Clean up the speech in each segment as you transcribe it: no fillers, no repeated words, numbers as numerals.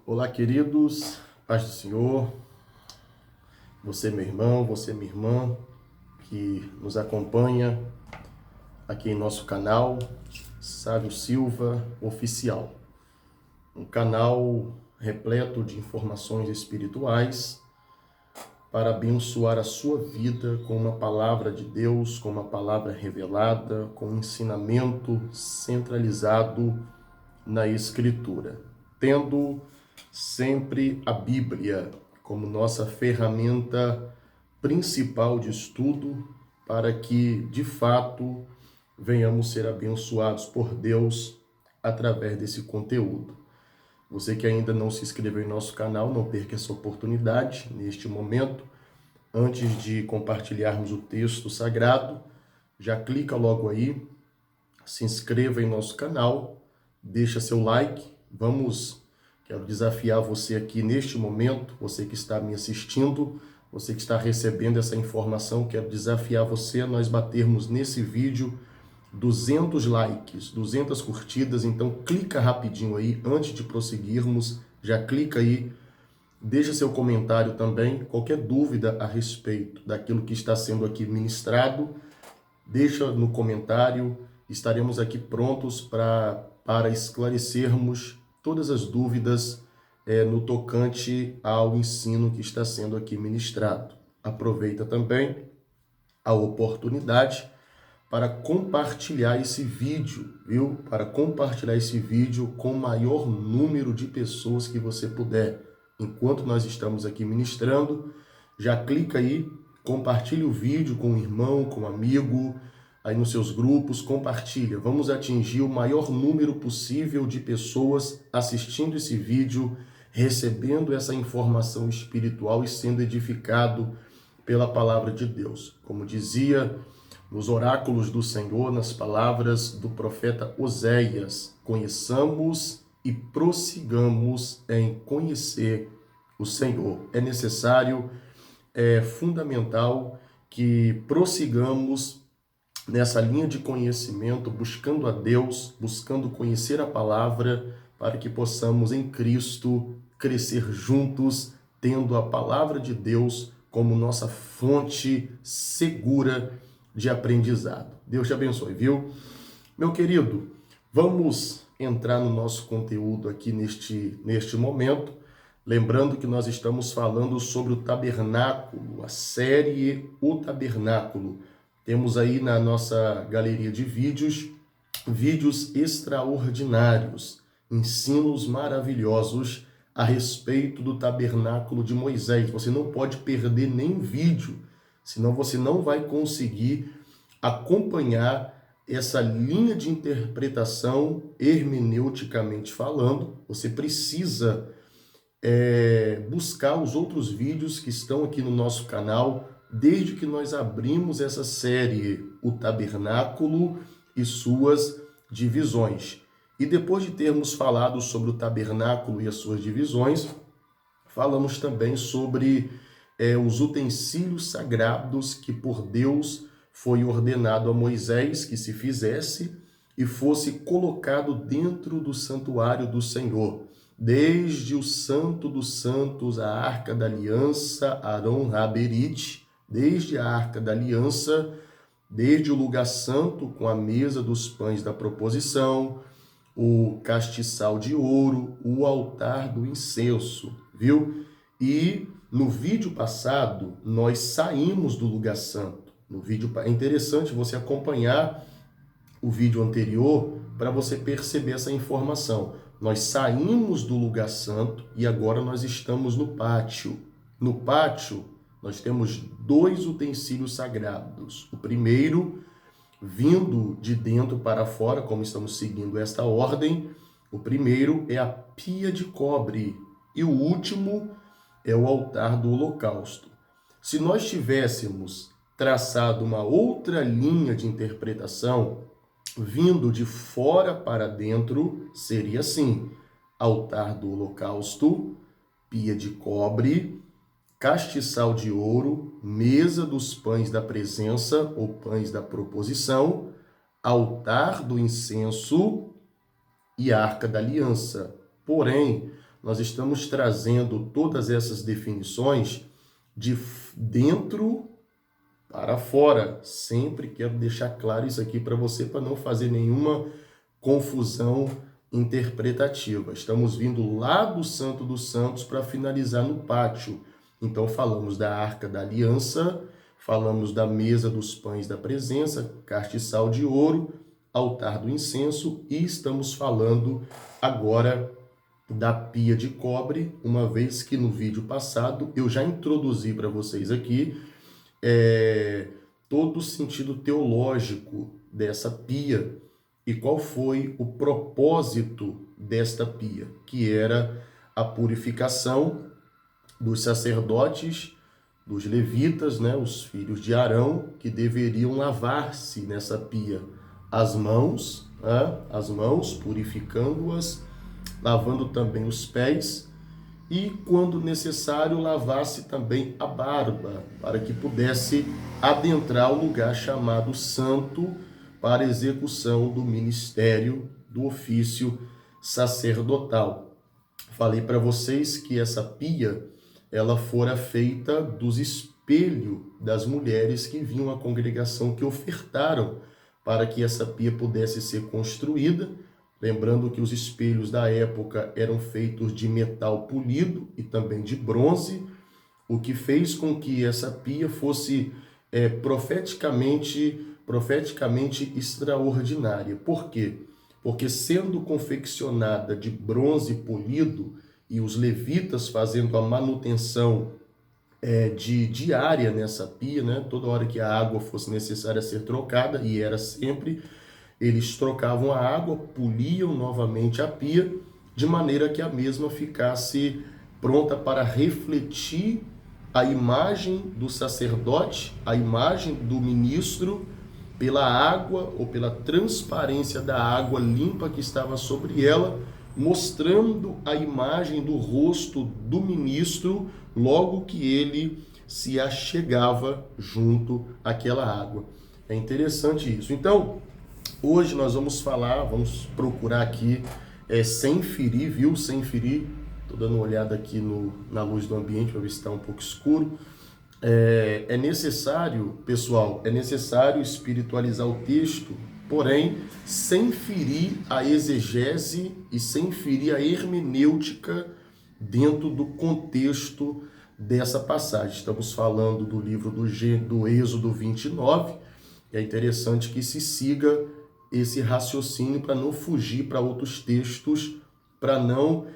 Olá, queridos, paz do Senhor, você, meu irmão, você, minha irmã, que nos acompanha aqui em nosso canal, Sávio Silva Oficial, um canal repleto de informações espirituais para abençoar a sua vida com uma palavra de Deus, com uma palavra revelada, com um ensinamento centralizado na Escritura, tendo sempre a Bíblia como nossa ferramenta principal de estudo para que, de fato, venhamos ser abençoados por Deus através desse conteúdo. Você que ainda não se inscreveu em nosso canal, não perca essa oportunidade neste momento. Antes de compartilharmos o texto sagrado, já clica logo aí, se inscreva em nosso canal, deixa seu like. Quero desafiar você aqui neste momento, você que está me assistindo, você que está recebendo essa informação, quero desafiar você a nós batermos nesse vídeo 200 likes, 200 curtidas. Então clica rapidinho aí, antes de prosseguirmos, já clica aí, deixa seu comentário também, qualquer dúvida a respeito daquilo que está sendo aqui ministrado, deixa no comentário, estaremos aqui prontos para esclarecermos todas as dúvidas no tocante ao ensino que está sendo aqui ministrado. Aproveita também a oportunidade para compartilhar esse vídeo, viu? Para compartilhar esse vídeo com o maior número de pessoas que você puder. Enquanto nós estamos aqui ministrando, já clica aí, compartilha o vídeo com um irmão, com um amigo, aí nos seus grupos, compartilha. Vamos atingir o maior número possível de pessoas assistindo esse vídeo, recebendo essa informação espiritual e sendo edificado pela palavra de Deus. Como dizia nos oráculos do Senhor, nas palavras do profeta Oséias, conheçamos e prossigamos em conhecer o Senhor. É necessário, é fundamental que prossigamos nessa linha de conhecimento, buscando a Deus, buscando conhecer a palavra, para que possamos em Cristo crescer juntos, tendo a palavra de Deus como nossa fonte segura de aprendizado. Deus te abençoe, viu? Meu querido, vamos entrar no nosso conteúdo aqui neste momento, lembrando que nós estamos falando sobre o tabernáculo, a série O Tabernáculo. Temos aí na nossa galeria de vídeos extraordinários, ensinos maravilhosos a respeito do tabernáculo de Moisés. Você não pode perder nem vídeo, senão você não vai conseguir acompanhar essa linha de interpretação hermeneuticamente falando. Você precisa buscar os outros vídeos que estão aqui no nosso canal, desde que nós abrimos essa série, o Tabernáculo e suas divisões. E depois de termos falado sobre o tabernáculo e as suas divisões, falamos também sobre os utensílios sagrados que por Deus foi ordenado a Moisés que se fizesse e fosse colocado dentro do santuário do Senhor. Desde o Santo dos Santos, a Arca da Aliança, Aron Haberit, desde a Arca da Aliança, desde o lugar santo com a mesa dos pães da proposição, o castiçal de ouro, o altar do incenso, viu? E no vídeo passado, nós saímos do lugar santo. É interessante você acompanhar o vídeo anterior para você perceber essa informação. Nós saímos do lugar santo e agora nós estamos no pátio. No pátio, nós temos dois utensílios sagrados. O primeiro, vindo de dentro para fora, como estamos seguindo esta ordem, o primeiro é a pia de cobre e o último é o altar do holocausto. Se nós tivéssemos traçado uma outra linha de interpretação, vindo de fora para dentro, seria assim: altar do holocausto, pia de cobre, castiçal de ouro, mesa dos pães da presença ou pães da proposição, altar do incenso e arca da aliança. Porém, nós estamos trazendo todas essas definições de dentro para fora. Sempre quero deixar claro isso aqui para você, para não fazer nenhuma confusão interpretativa. Estamos vindo lá do Santo dos Santos para finalizar no pátio. Então falamos da Arca da Aliança, falamos da mesa dos pães da presença, castiçal de ouro, altar do incenso, e estamos falando agora da pia de cobre, uma vez que no vídeo passado eu já introduzi para vocês aqui todo o sentido teológico dessa pia e qual foi o propósito desta pia, que era a purificação dos sacerdotes, dos levitas, né, os filhos de Arão, que deveriam lavar-se nessa pia as mãos, purificando-as, lavando também os pés, e, quando necessário, lavasse também a barba, para que pudesse adentrar o lugar chamado santo para execução do ministério, do ofício sacerdotal. Falei para vocês que essa pia, ela fora feita dos espelhos das mulheres que vinham à congregação, que ofertaram para que essa pia pudesse ser construída. Lembrando que os espelhos da época eram feitos de metal polido e também de bronze, o que fez com que essa pia fosse profeticamente extraordinária. Por quê? Porque sendo confeccionada de bronze polido e os levitas fazendo a manutenção diária nessa pia, né? Toda hora que a água fosse necessária ser trocada, e era sempre, eles trocavam a água, poliam novamente a pia, de maneira que a mesma ficasse pronta para refletir a imagem do sacerdote, a imagem do ministro, pela água ou pela transparência da água limpa que estava sobre ela, mostrando a imagem do rosto do ministro logo que ele se achegava junto àquela água. É interessante isso. Então, hoje nós vamos procurar aqui, sem ferir, viu? Sem ferir. Estou dando uma olhada aqui na luz do ambiente para ver se está um pouco escuro. É necessário, pessoal, espiritualizar o texto, porém, sem ferir a exegese e sem ferir a hermenêutica dentro do contexto dessa passagem. Estamos falando do livro do Êxodo 29. É interessante que se siga esse raciocínio para não fugir para outros textos, para não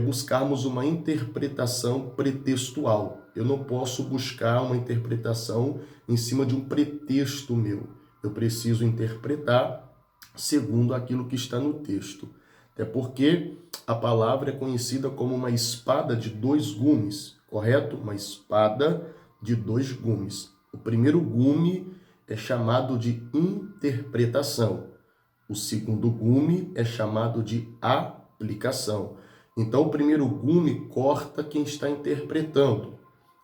buscarmos uma interpretação pretextual. Eu não posso buscar uma interpretação em cima de um pretexto meu. Eu preciso interpretar segundo aquilo que está no texto. Até porque a palavra é conhecida como uma espada de dois gumes, correto? Uma espada de dois gumes. O primeiro gume é chamado de interpretação. O segundo gume é chamado de aplicação. Então, o primeiro gume corta quem está interpretando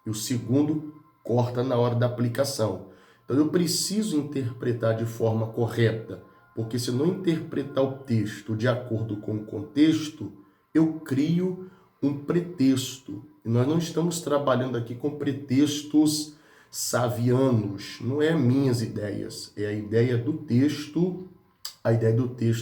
e o segundo corta na hora da aplicação. Então, eu preciso interpretar de forma correta, porque se eu não interpretar o texto de acordo com o contexto, eu crio um pretexto. E nós não estamos trabalhando aqui com pretextos savianos, não é minhas ideias, é a ideia do texto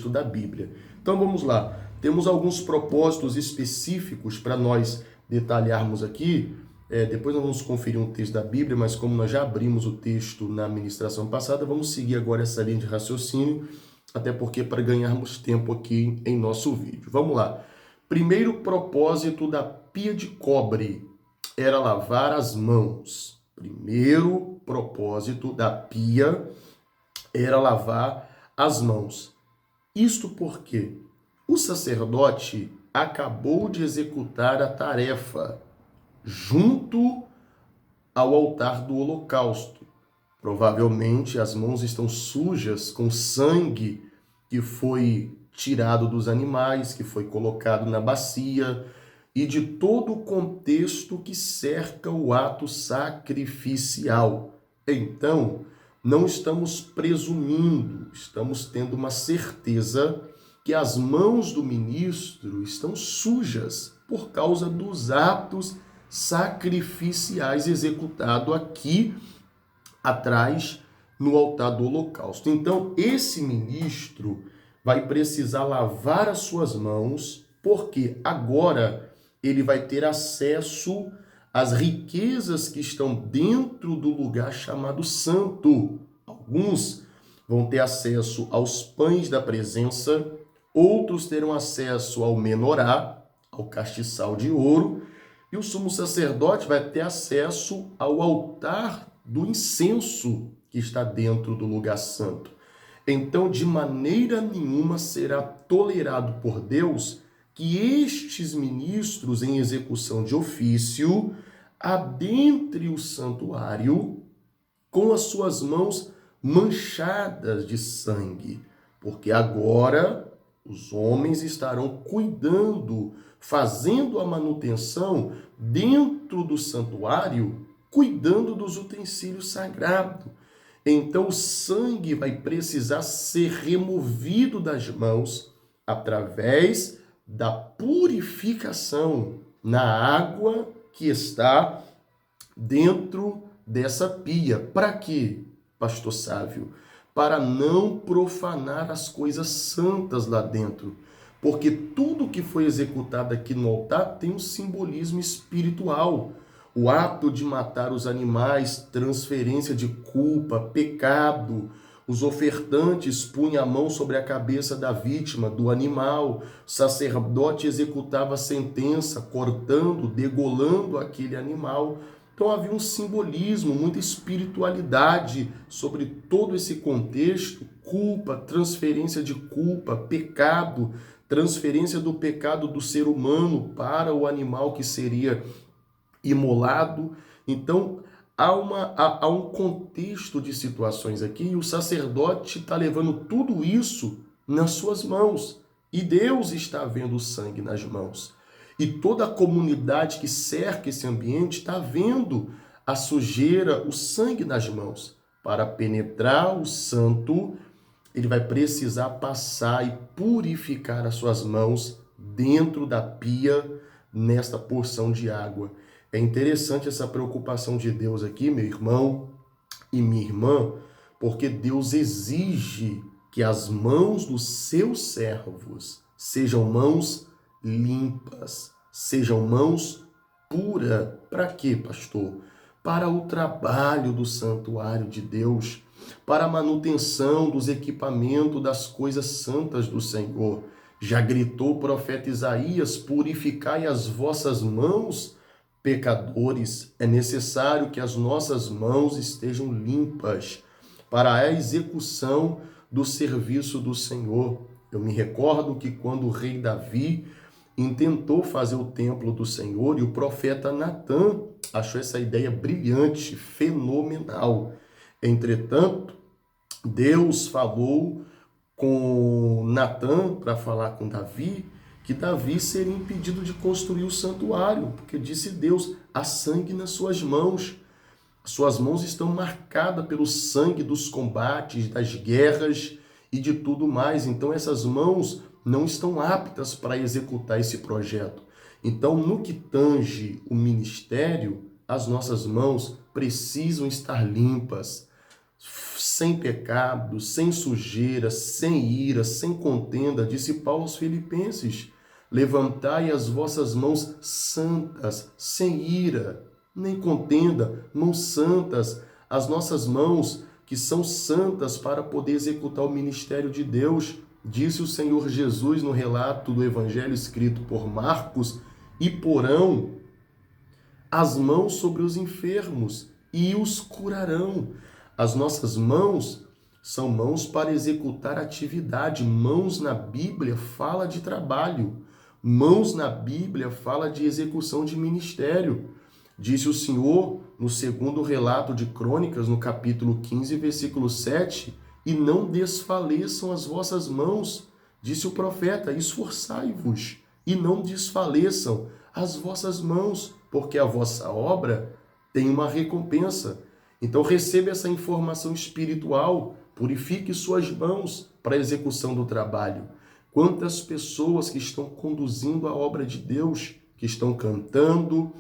da Bíblia. Então vamos lá, temos alguns propósitos específicos para nós detalharmos aqui. Depois nós vamos conferir um texto da Bíblia, mas como nós já abrimos o texto na ministração passada, vamos seguir agora essa linha de raciocínio, até porque para ganharmos tempo aqui em nosso vídeo. Vamos lá. Primeiro propósito da pia de cobre era lavar as mãos. Primeiro propósito da pia era lavar as mãos. Isto porque o sacerdote acabou de executar a tarefa junto ao altar do holocausto. Provavelmente as mãos estão sujas com sangue que foi tirado dos animais, que foi colocado na bacia, e de todo o contexto que cerca o ato sacrificial. Então, não estamos presumindo, estamos tendo uma certeza que as mãos do ministro estão sujas por causa dos atos sacrificiais executados aqui atrás no altar do holocausto. Então, esse ministro vai precisar lavar as suas mãos, porque agora ele vai ter acesso às riquezas que estão dentro do lugar chamado santo. Alguns vão ter acesso aos pães da presença, outros terão acesso ao menorá, ao castiçal de ouro, e o sumo sacerdote vai ter acesso ao altar do incenso que está dentro do lugar santo. Então, de maneira nenhuma será tolerado por Deus que estes ministros em execução de ofício adentre o santuário com as suas mãos manchadas de sangue, porque agora os homens estarão cuidando, fazendo a manutenção dentro do santuário, cuidando dos utensílios sagrados. Então o sangue vai precisar ser removido das mãos através da purificação na água que está dentro dessa pia. Para quê, pastor Sávio? Para não profanar as coisas santas lá dentro. Porque tudo que foi executado aqui no altar tem um simbolismo espiritual. O ato de matar os animais, transferência de culpa, pecado. Os ofertantes punham a mão sobre a cabeça da vítima, do animal. O sacerdote executava a sentença, cortando, degolando aquele animal. Então havia um simbolismo, muita espiritualidade sobre todo esse contexto. Culpa, transferência de culpa, pecado, transferência do pecado do ser humano para o animal que seria imolado. Então há um contexto de situações aqui e o sacerdote está levando tudo isso nas suas mãos. E Deus está vendo o sangue nas mãos. E toda a comunidade que cerca esse ambiente está vendo a sujeira, o sangue nas mãos. Para penetrar o santo, ele vai precisar passar e purificar as suas mãos dentro da pia, nesta porção de água. É interessante essa preocupação de Deus aqui, meu irmão e minha irmã, porque Deus exige que as mãos dos seus servos sejam mãos limpas, sejam mãos puras. Para quê, pastor? Para o trabalho do santuário de Deus, para a manutenção dos equipamentos das coisas santas do Senhor. Já gritou o profeta Isaías: purificai as vossas mãos, pecadores. É necessário que as nossas mãos estejam limpas para a execução do serviço do Senhor. Eu me recordo que quando o rei Davi intentou fazer o templo do Senhor, e o profeta Natã achou essa ideia brilhante, fenomenal. Entretanto, Deus falou com Natã para falar com Davi, que Davi seria impedido de construir o santuário, porque disse Deus: há sangue nas suas mãos. Suas mãos estão marcadas pelo sangue dos combates, das guerras e de tudo mais. Então essas mãos não estão aptas para executar esse projeto. Então, no que tange o ministério, as nossas mãos precisam estar limpas, sem pecado, sem sujeira, sem ira, sem contenda. Disse Paulo aos Filipenses: levantai as vossas mãos santas, sem ira, nem contenda, mãos santas, as nossas mãos que são santas para poder executar o ministério de Deus. Disse o Senhor Jesus no relato do Evangelho escrito por Marcos: e porão as mãos sobre os enfermos e os curarão. As nossas mãos são mãos para executar atividade. Mãos na Bíblia fala de trabalho. Mãos na Bíblia fala de execução de ministério. Disse o Senhor no segundo relato de Crônicas, no capítulo 15, versículo 7, e não desfaleçam as vossas mãos. Disse o profeta: esforçai-vos e não desfaleçam as vossas mãos, porque a vossa obra tem uma recompensa. Então receba essa informação espiritual, purifique suas mãos para a execução do trabalho. Quantas pessoas que estão conduzindo a obra de Deus, que estão cantando,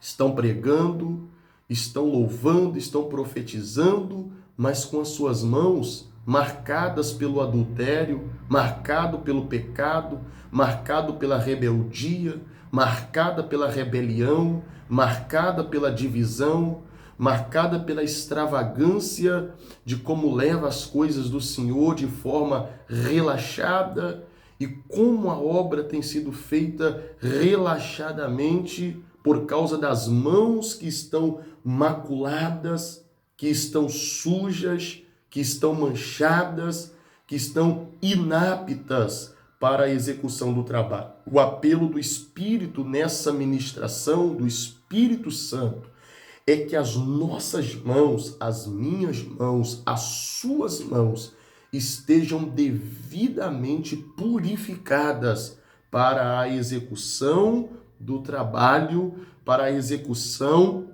estão pregando, estão louvando, estão profetizando, mas com as suas mãos marcadas pelo adultério, marcado pelo pecado, marcado pela rebeldia, marcada pela rebelião, marcada pela divisão, marcada pela extravagância de como leva as coisas do Senhor de forma relaxada e como a obra tem sido feita relaxadamente por causa das mãos que estão maculadas, que estão sujas, que estão manchadas, que estão inaptas para a execução do trabalho. O apelo do Espírito nessa ministração, do Espírito Santo, é que as nossas mãos, as minhas mãos, as suas mãos estejam devidamente purificadas para a execução do trabalho, para a execução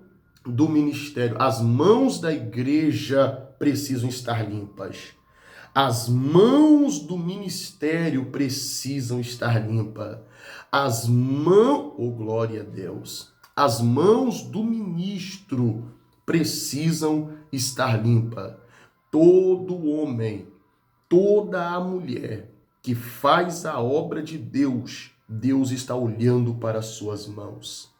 do ministério. As mãos da igreja precisam estar limpas. As mãos do ministério precisam estar limpas. As mãos, oh glória a Deus, as mãos do ministro precisam estar limpas. Todo homem, toda a mulher que faz a obra de Deus, Deus está olhando para as suas mãos.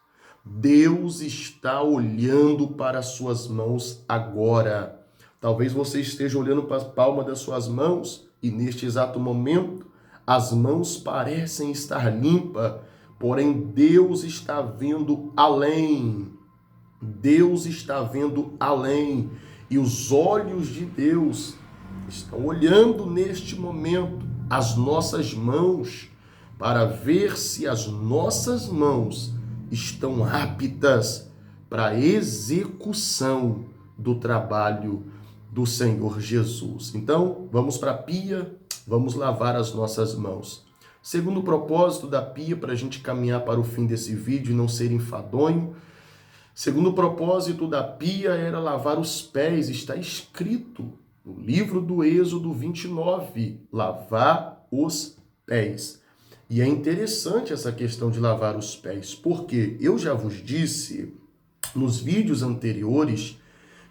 Deus está olhando para as suas mãos agora. Talvez você esteja olhando para a palma das suas mãos e neste exato momento as mãos parecem estar limpas, porém Deus está vendo além. Deus está vendo além. E os olhos de Deus estão olhando neste momento as nossas mãos para ver se as nossas mãos estão aptas para a execução do trabalho do Senhor Jesus. Então, vamos para a pia, vamos lavar as nossas mãos. Segundo propósito da pia, para a gente caminhar para o fim desse vídeo e não ser enfadonho, segundo propósito da pia era lavar os pés, está escrito no livro do Êxodo 29, lavar os pés. E é interessante essa questão de lavar os pés, porque eu já vos disse nos vídeos anteriores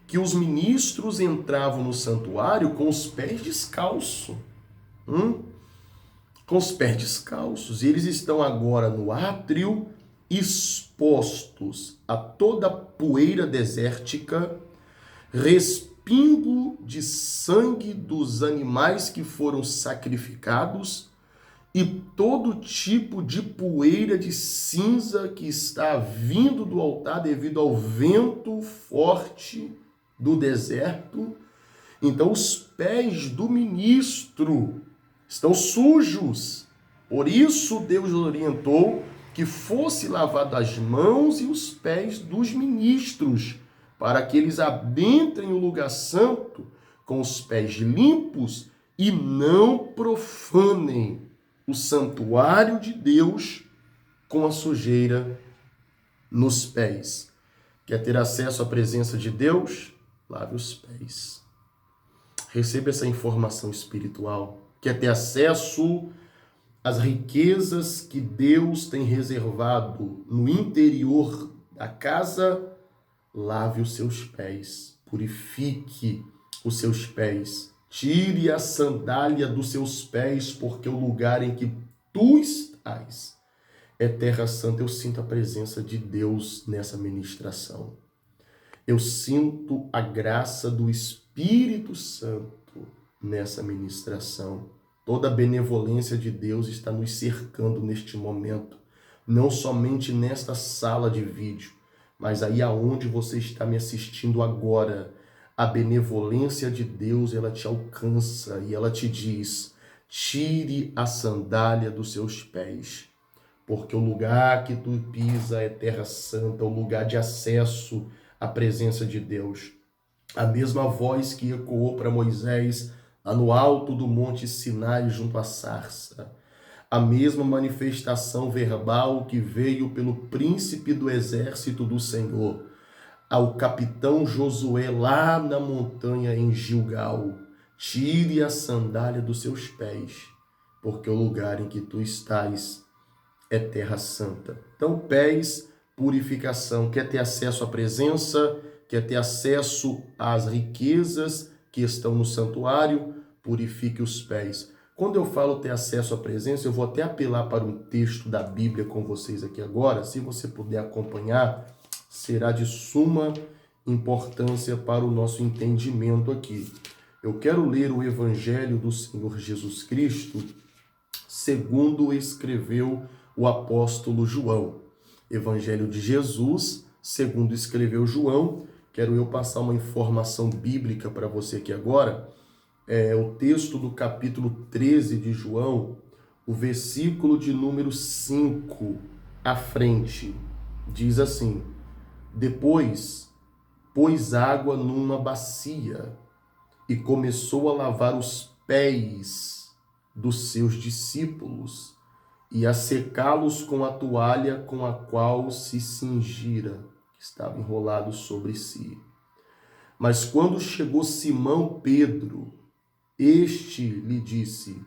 que os ministros entravam no santuário com os pés descalços. Com os pés descalços. E eles estão agora no átrio, expostos a toda a poeira desértica, respingo de sangue dos animais que foram sacrificados e todo tipo de poeira de cinza que está vindo do altar devido ao vento forte do deserto. Então os pés do ministro estão sujos. Por isso Deus orientou que fosse lavado as mãos e os pés dos ministros, para que eles adentrem o lugar santo com os pés limpos e não profanem o santuário de Deus com a sujeira nos pés. Quer ter acesso à presença de Deus? Lave os pés. Receba essa informação espiritual. Quer ter acesso às riquezas que Deus tem reservado no interior da casa? Lave os seus pés. Purifique os seus pés. Tire a sandália dos seus pés, porque o lugar em que tu estás é terra santa. Eu sinto a presença de Deus nessa ministração. Eu sinto a graça do Espírito Santo nessa ministração. Toda a benevolência de Deus está nos cercando neste momento. Não somente nesta sala de vídeo, mas aí aonde você está me assistindo agora. A benevolência de Deus, ela te alcança e ela te diz: tire a sandália dos seus pés, porque o lugar que tu pisa é terra santa, o lugar de acesso à presença de Deus. A mesma voz que ecoou para Moisés lá no alto do monte Sinai junto à sarça. A mesma manifestação verbal que veio pelo príncipe do exército do Senhor ao capitão Josué lá na montanha em Gilgal: tire a sandália dos seus pés, porque o lugar em que tu estás é terra santa. Então, pés, purificação. Quer ter acesso à presença, quer ter acesso às riquezas que estão no santuário, purifique os pés. Quando eu falo ter acesso à presença, eu vou até apelar para um texto da Bíblia com vocês aqui agora. Se você puder acompanhar, será de suma importância para o nosso entendimento aqui. Eu quero ler o Evangelho do Senhor Jesus Cristo, segundo escreveu o apóstolo João. Evangelho de Jesus, segundo escreveu João. Quero eu passar uma informação bíblica para você aqui agora. O texto do capítulo 13 de João, o versículo de número 5 à frente, diz assim: depois pôs água numa bacia e começou a lavar os pés dos seus discípulos e a secá-los com a toalha com a qual se cingira, que estava enrolado sobre si. Mas quando chegou Simão Pedro, este lhe disse: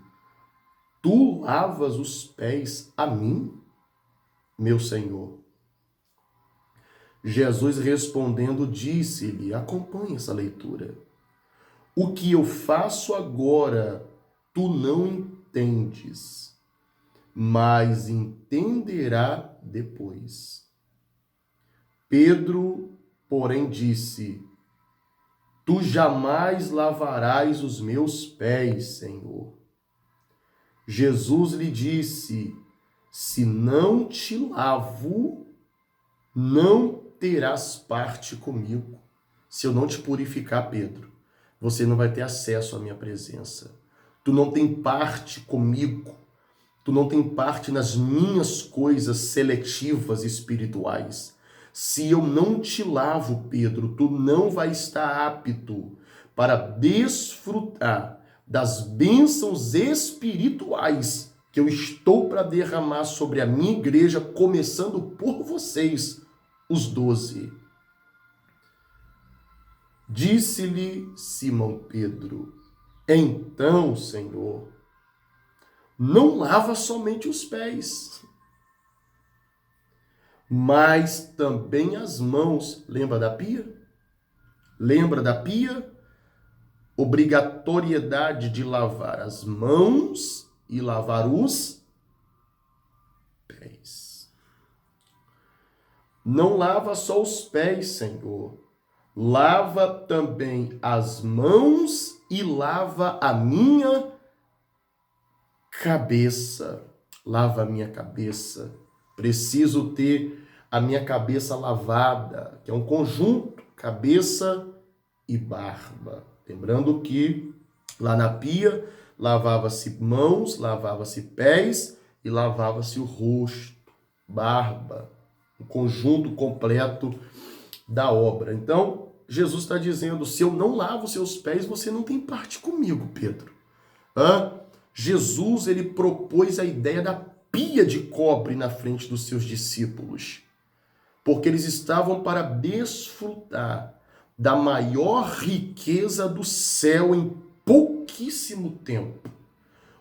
tu lavas os pés a mim, meu Senhor? Jesus respondendo disse-lhe, acompanhe essa leitura: o que eu faço agora, tu não entendes, mas entenderá depois. Pedro, porém, disse: tu jamais lavarás os meus pés, Senhor. Jesus lhe disse: se não te lavo, não terás parte comigo. Se eu não te purificar, Pedro, você não vai ter acesso à minha presença. Tu não tem parte comigo. Tu não tem parte nas minhas coisas seletivas espirituais. Se eu não te lavo, Pedro, tu não vai estar apto para desfrutar das bênçãos espirituais que eu estou para derramar sobre a minha igreja, começando por vocês, os 12. Disse-lhe Simão Pedro: então, Senhor, não lava somente os pés, mas também as mãos. Lembra da pia? Lembra da pia? Obrigatoriedade de lavar as mãos e lavar os pés. Não lava só os pés, Senhor. Lava também as mãos e lava a minha cabeça. Lava a minha cabeça. Preciso ter a minha cabeça lavada, que é um conjunto, cabeça e barba. Lembrando que lá na pia lavava-se mãos, lavava-se pés e lavava-se o rosto, barba, um conjunto completo da obra. Então, Jesus está dizendo: se eu não lavo os seus pés, você não tem parte comigo, Pedro. Jesus, ele propôs a ideia da pia de cobre na frente dos seus discípulos, porque eles estavam para desfrutar da maior riqueza do céu em pouquíssimo tempo.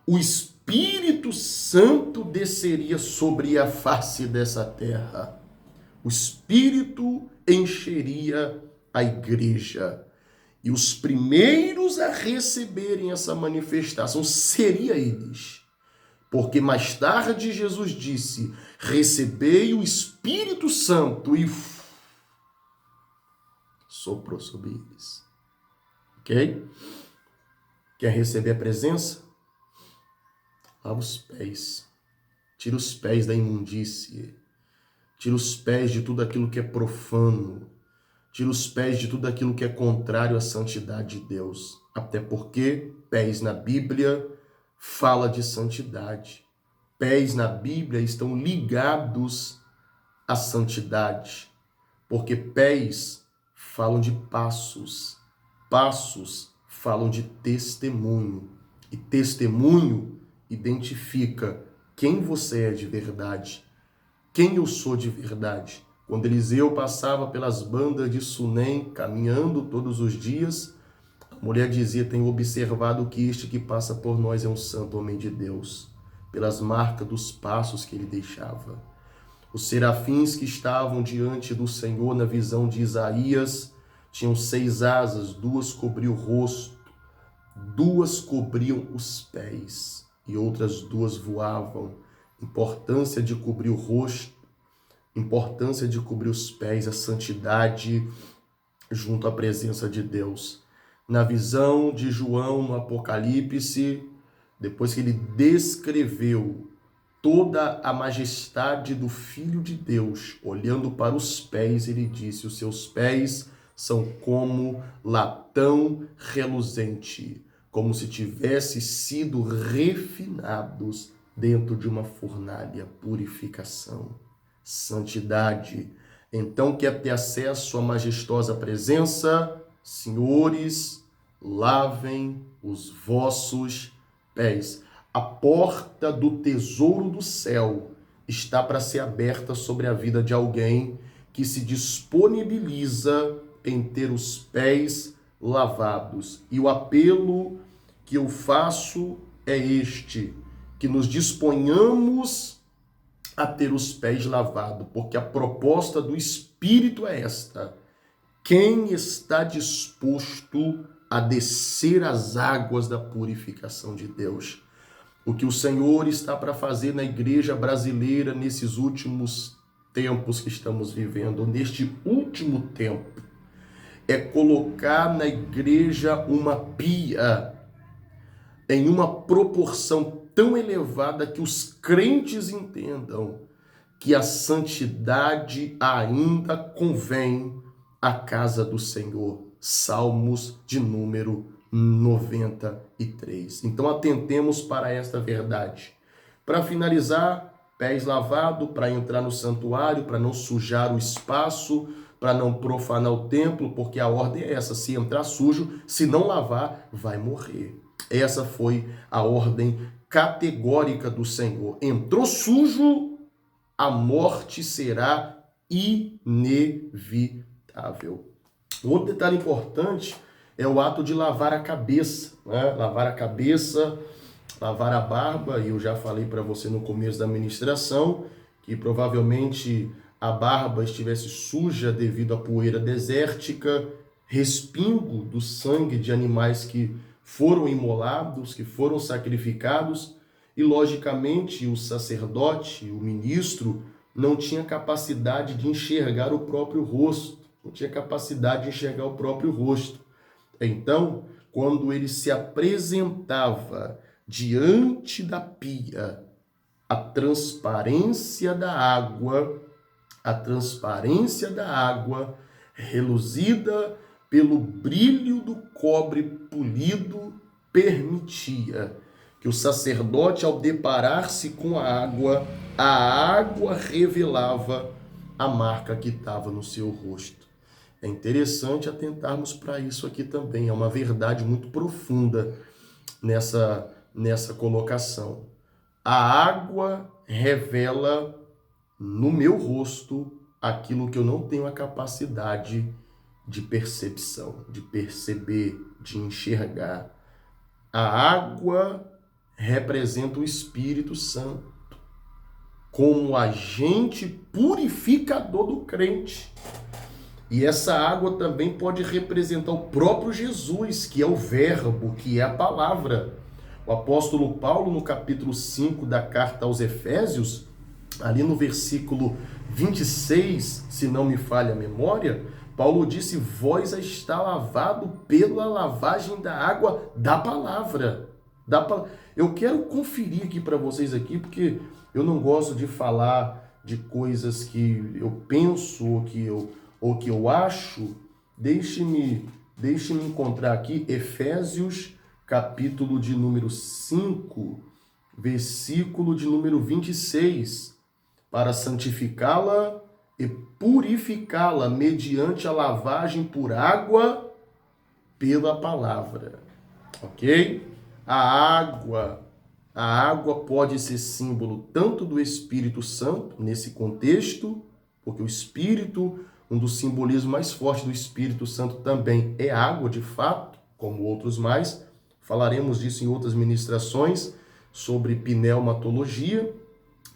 O Espírito Santo desceria sobre a face dessa terra. O Espírito encheria a igreja. E os primeiros a receberem essa manifestação seriam eles. Porque mais tarde Jesus disse: recebei o Espírito Santo, e soprou sobre eles. Ok? Quer receber a presença? Lava os pés. Tira os pés da imundície. Tira os pés de tudo aquilo que é profano. Tira os pés de tudo aquilo que é contrário à santidade de Deus. Até porque pés na Bíblia fala de santidade. Pés na Bíblia estão ligados à santidade. Porque pés falam de passos. Passos falam de testemunho. E testemunho identifica quem você é de verdade. Quem eu sou de verdade. Quando Eliseu passava pelas bandas de Sunem, caminhando todos os dias, A mulher dizia: tenho observado que este que passa por nós é um santo homem de Deus, pelas marcas dos passos que ele deixava. Os serafins que estavam diante do Senhor na visão de Isaías tinham 6 asas, 2 cobriam o rosto, 2 cobriam os pés e outras 2 voavam. Importância de cobrir o rosto, importância de cobrir os pés, a santidade junto à presença de Deus. Na visão de João no Apocalipse, depois que ele descreveu toda a majestade do Filho de Deus, olhando para os pés, ele disse: os seus pés são como latão reluzente, como se tivessem sido refinados dentro de uma fornalha. Purificação, santidade. Então, quer ter acesso à majestosa presença? Senhores, lavem os vossos pés. A porta do tesouro do céu está para ser aberta sobre a vida de alguém que se disponibiliza em ter os pés lavados. E o apelo que eu faço é este: que nos disponhamos a ter os pés lavados, porque a proposta do Espírito é esta: quem está disposto a descer as águas da purificação de Deus? O que o Senhor está para fazer na igreja brasileira nesses últimos tempos que estamos vivendo, neste último tempo, é colocar na igreja uma pia em uma proporção tão elevada que os crentes entendam que a santidade ainda convém à casa do Senhor. Salmos de número 93. Então atentemos para esta verdade. Para finalizar, pés lavados, para entrar no santuário, para não sujar o espaço, para não profanar o templo, porque a ordem é essa: se entrar sujo, se não lavar, vai morrer. Essa foi a ordem categórica do Senhor. Entrou sujo, a morte será inevitável. Outro detalhe importante é o ato de lavar a cabeça, né? Lavar a cabeça, lavar a barba. E eu já falei para você no começo da ministração que provavelmente a barba estivesse suja devido à poeira desértica, respingo do sangue de animais que foram imolados, que foram sacrificados, e logicamente o sacerdote, o ministro, não tinha capacidade de enxergar o próprio rosto, não tinha capacidade de enxergar o próprio rosto. Então, quando ele se apresentava diante da pia, a transparência da água reluzida pelo brilho do cobre polido, permitia que o sacerdote, ao deparar-se com a água revelava a marca que estava no seu rosto. É interessante atentarmos para isso aqui também. É uma verdade muito profunda nessa colocação. A água revela no meu rosto aquilo que eu não tenho a capacidade de percepção, de perceber, de enxergar. A água representa o Espírito Santo como agente purificador do crente. E essa água também pode representar o próprio Jesus, que é o verbo, que é a palavra. O apóstolo Paulo, no capítulo 5 da carta aos Efésios, ali no versículo 26, se não me falha a memória, Paulo disse: vós está lavado pela lavagem da água da palavra. Eu quero conferir aqui para vocês aqui, porque eu não gosto de falar de coisas que eu penso ou que eu acho. Deixe-me encontrar aqui Efésios, capítulo de número 5, versículo de número 26. Para santificá-la e purificá-la mediante a lavagem por água pela palavra. Ok? A água pode ser símbolo tanto do Espírito Santo, nesse contexto, porque o Espírito, um dos simbolismos mais fortes do Espírito Santo também é água, de fato. como outros mais. Falaremos disso em outras ministrações sobre pneumatologia.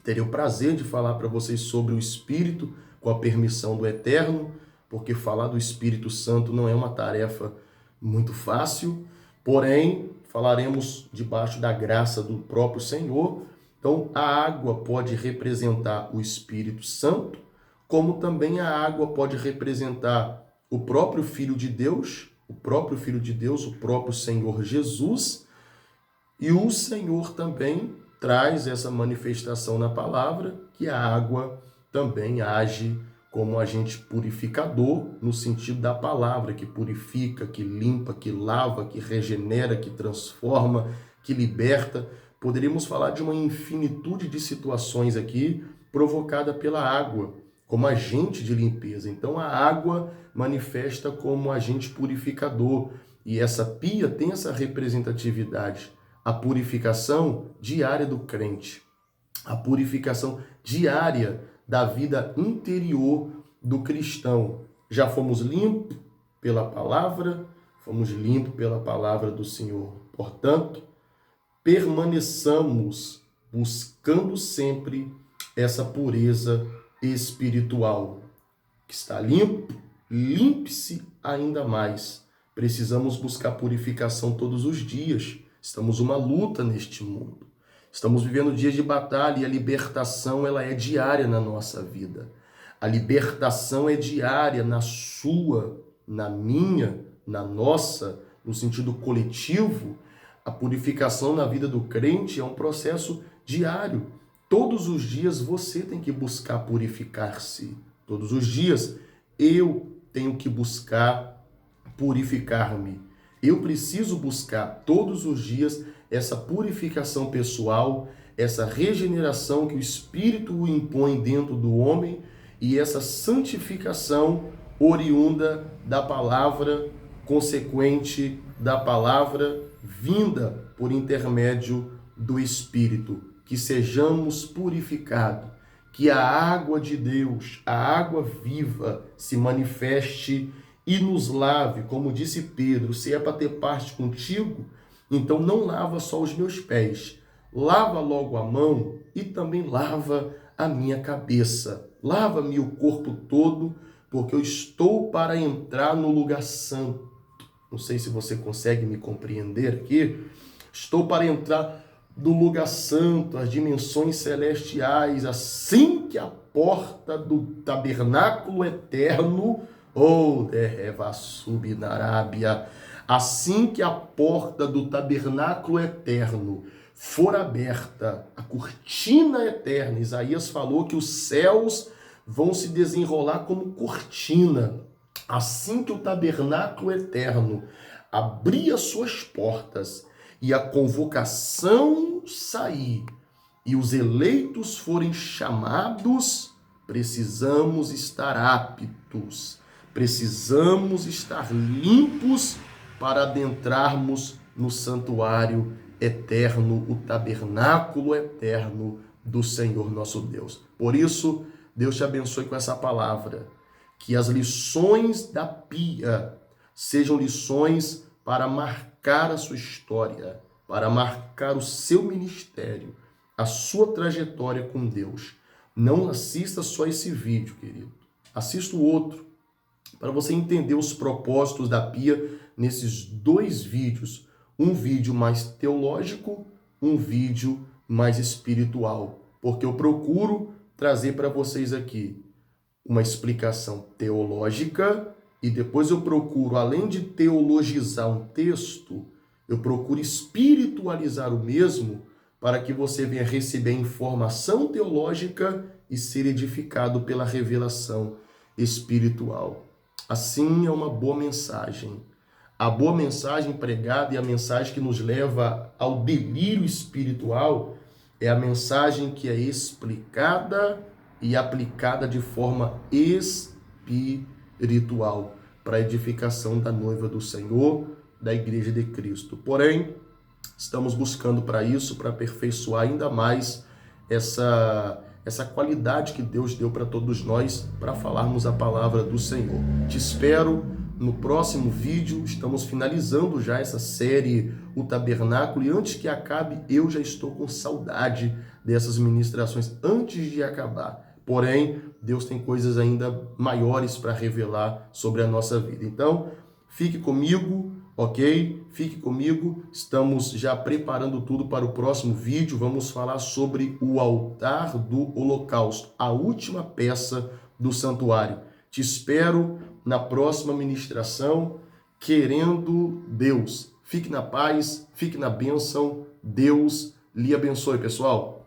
Terei o prazer de falar para vocês sobre o Espírito, com a permissão do Eterno, porque falar do Espírito Santo não é uma tarefa muito fácil, porém, falaremos debaixo da graça do próprio Senhor. Então, a água pode representar o Espírito Santo, como também a água pode representar o próprio Filho de Deus, o próprio Senhor Jesus, e o Senhor também traz essa manifestação na palavra, que a água também age como agente purificador, no sentido da palavra, que purifica, que limpa, que lava, que regenera, que transforma, que liberta. Poderíamos falar de uma infinitude de situações aqui provocada pela água, como agente de limpeza. Então a água manifesta como agente purificador, e essa pia tem essa representatividade, a purificação diária do crente, a purificação diária da vida interior do cristão. Já fomos limpos pela palavra, fomos limpos pela palavra do Senhor. Portanto, permaneçamos buscando sempre essa pureza espiritual. Que está limpo, limpe-se ainda mais. Precisamos buscar purificação todos os dias. Estamos numa luta neste mundo. Estamos vivendo dias de batalha e a libertação ela é diária na nossa vida. A libertação é diária na sua, na minha, na nossa, no sentido coletivo. A purificação na vida do crente é um processo diário. Todos os dias você tem que buscar purificar-se. Todos os dias eu tenho que buscar purificar-me. Eu preciso buscar todos os dias essa purificação pessoal, essa regeneração que o Espírito impõe dentro do homem e essa santificação oriunda da palavra, consequente da palavra vinda por intermédio do Espírito. Que sejamos purificados, que a água de Deus, a água viva, se manifeste e nos lave, como disse Pedro, se é para ter parte contigo, então não lava só os meus pés, lava logo a mão e também lava a minha cabeça, lava-me o corpo todo, porque eu estou para entrar no lugar santo. Não sei se você consegue me compreender aqui. Estou para entrar no lugar santo, as dimensões celestiais, assim que a porta do tabernáculo eterno, assim que a porta do tabernáculo eterno for aberta, a cortina eterna, Isaías falou que os céus vão se desenrolar como cortina. Assim que o tabernáculo eterno abrir as suas portas e a convocação sair e os eleitos forem chamados, precisamos estar aptos, precisamos estar limpos para adentrarmos no santuário eterno, o tabernáculo eterno do Senhor nosso Deus. Por isso, Deus te abençoe com essa palavra. Que as lições da pia sejam lições para marcar a sua história, para marcar o seu ministério, a sua trajetória com Deus. Não assista só esse vídeo, querido. Assista o outro, para você entender os propósitos da pia nesses dois vídeos. Um vídeo mais teológico, um vídeo mais espiritual. Porque eu procuro trazer para vocês aqui uma explicação teológica e depois eu procuro, além de teologizar um texto, eu procuro espiritualizar o mesmo para que você venha receber informação teológica e ser edificado pela revelação espiritual. Assim é uma boa mensagem. A boa mensagem pregada e a mensagem que nos leva ao delírio espiritual é a mensagem que é explicada e aplicada de forma espiritual para a edificação da noiva do Senhor, da Igreja de Cristo. Porém, estamos buscando para isso, para aperfeiçoar ainda mais essa qualidade que Deus deu para todos nós, para falarmos a palavra do Senhor. Te espero no próximo vídeo. Estamos finalizando já essa série, o Tabernáculo, e antes que acabe, eu já estou com saudade dessas ministrações, antes de acabar. Porém, Deus tem coisas ainda maiores para revelar sobre a nossa vida. Então, fique comigo, ok? Fique comigo. Estamos já preparando tudo para o próximo vídeo. Vamos falar sobre o altar do holocausto, a última peça do santuário. Te espero na próxima ministração, querendo Deus. Fique na paz, fique na bênção. Deus lhe abençoe, pessoal.